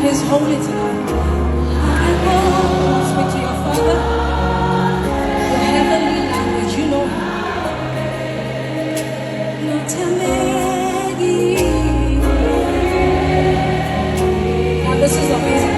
is holy tonight. Speak to your Father, your heavenly language, you know. Now this is amazing.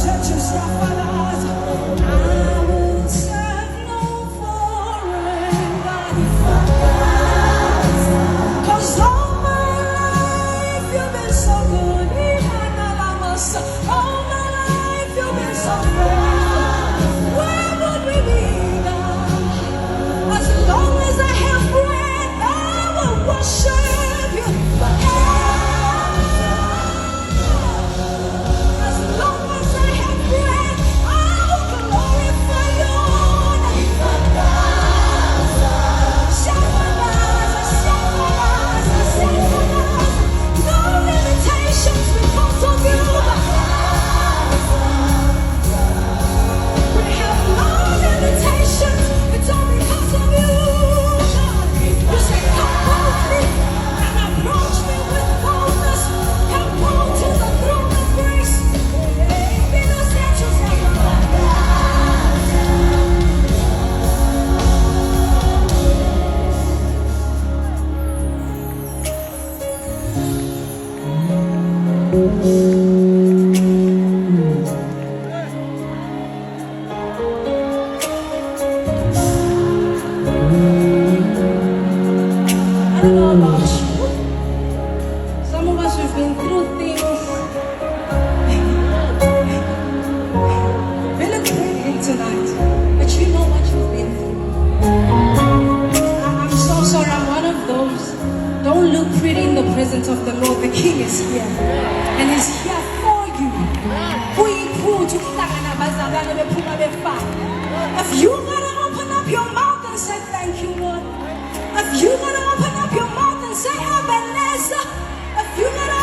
Set yourself on us. I will serve no foreign God. 'Cause all my life you've been so good. All my life you've been so good. Where would we be now? As long as I have breath, I will worship you. I don't know about you. Some of us have been through things really pretty tonight, but you know what you've been through. I'm so sorry, I'm one of those. Don't look pretty in the presence of the Lord. The King is here, and He's here for you. If you gotta open up your mouth and say thank you, Lord. If you gotta open up your mouth and say Ebenezer. If you gotta